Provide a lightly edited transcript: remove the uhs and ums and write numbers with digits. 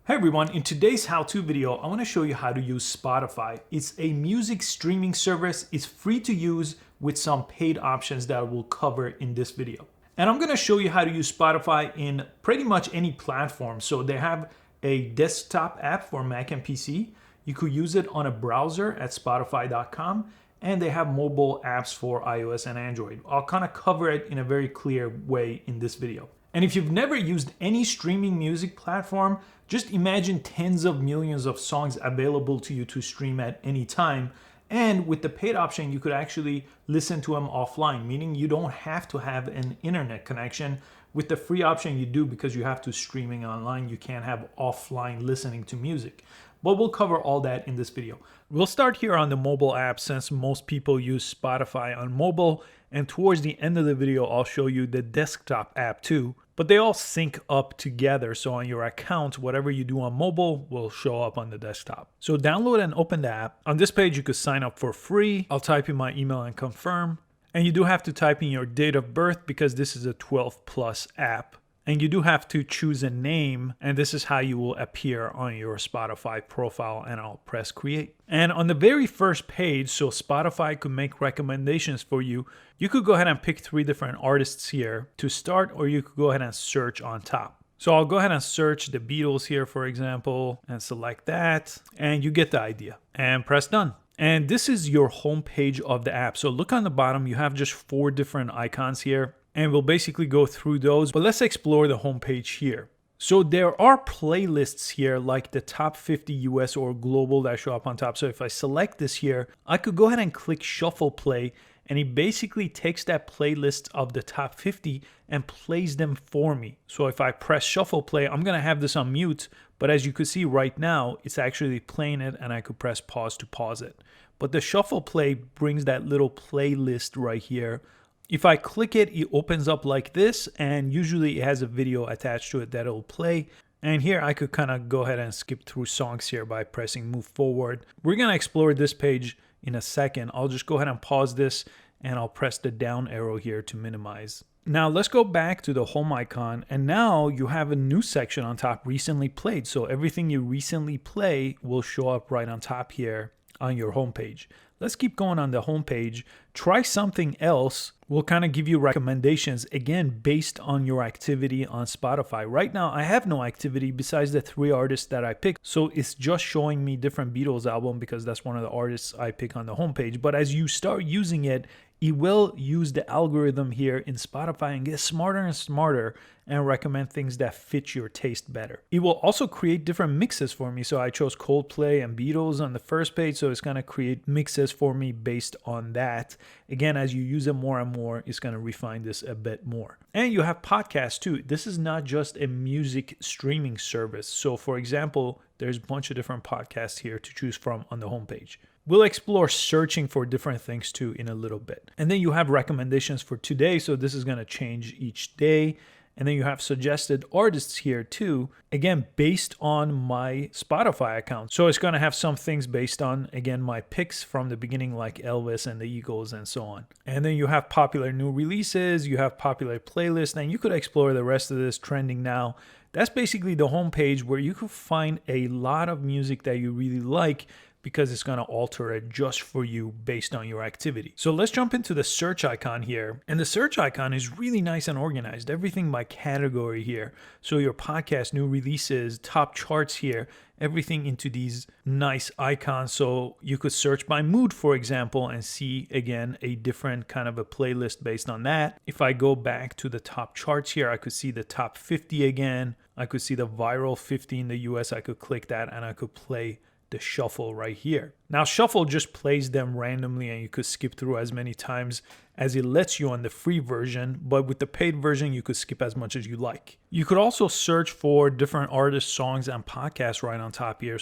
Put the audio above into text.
Hey everyone, in today's how-to video, I want to show you how to use Spotify. It's a music streaming service. It's free to use with some paid options that we'll cover in this video. And I'm going to show you how to use Spotify in pretty much any platform. So they have a desktop app for Mac and PC. You could use it on a browser at spotify.com. And they have mobile apps for iOS and Android. I'll kind of cover it in a very clear way in this video. And if you've never used any streaming music platform, just imagine tens of millions of songs available to you to stream at any time. And with the paid option, you could actually listen to them offline, meaning you don't have to have an internet connection. With the free option, you do because you have to streaming online. You can't have offline listening to music. But we'll cover all that in this video. We'll start here on the mobile app since most people use Spotify on mobile. And towards the end of the video, I'll show you the desktop app too. But they all sync up together. So on your account, whatever you do on mobile will show up on the desktop. So download and open the app. On this page, you could sign up for free. I'll type in my email and confirm. And you do have to type in your date of birth because this is a 12 plus app. And you do have to choose a name, and this is how you will appear on your Spotify profile, and I'll press create. And on the very first page, so Spotify could make recommendations for you, you could go ahead and pick 3 different artists here to start, or you could go ahead and search on top. So I'll go ahead and search the Beatles here, for example, and select that, and you get the idea. And press done. And this is your home page of the app. So look on the bottom, you have just 4 different icons here. And we'll basically go through those, but let's explore the homepage here. So there are playlists here like the top 50 US or global that show up on top. So if I select this here, I could go ahead and click shuffle play, and it basically takes that playlist of the top 50 and plays them for me. So if I press shuffle play, I'm gonna have this on mute, but as you can see right now, it's actually playing it, and I could press pause to pause it. But the shuffle play brings that little playlist right here. If I click it, it opens up like this, and usually it has a video attached to it that it'll play. And here I could kind of go ahead and skip through songs here by pressing move forward. We're going to explore this page in a second. I'll just go ahead and pause this, and I'll press the down arrow here to minimize. Now let's go back to the home icon, and now you have a new section on top, recently played. So everything you recently play will show up right on top here on your homepage. Let's keep going on the homepage. Try something else. We'll kind of give you recommendations, again, based on your activity on Spotify. Right now, I have no activity besides the 3 artists that I picked. So it's just showing me different Beatles album because that's one of the artists I pick on the homepage. But as you start using it, it will use the algorithm here in Spotify and get smarter and smarter and recommend things that fit your taste better. It will also create different mixes for me. So I chose Coldplay and Beatles on the first page. So it's going to create mixes for me based on that. Again, as you use it more and more, it's going to refine this a bit more. And you have podcasts too. This is not just a music streaming service. So for example, there's a bunch of different podcasts here to choose from on the homepage. We'll explore searching for different things too in a little bit. And then you have recommendations for today. So this is going to change each day. And then you have suggested artists here too, again, based on my Spotify account. So it's going to have some things based on, again, my picks from the beginning, like Elvis and the Eagles and so on. And then you have popular new releases, you have popular playlists, and you could explore the rest of this trending now. That's basically the homepage where you could find a lot of music that you really like, because it's going to alter it just for you based on your activity. So let's jump into the search icon here. And the search icon is really nice and organized. Everything by category here. So your podcast, new releases, top charts here, everything into these nice icons. So you could search by mood, for example, and see, again, a different kind of a playlist based on that. If I go back to the top charts here, I could see the top 50 again. I could see the viral 50 in the US. I could click that and I could play the shuffle right here. Now shuffle just plays them randomly, and you could skip through as many times as it lets you on the free version, but with the paid version you could skip as much as you like. You could also search for different artists, songs, and podcasts right on top here.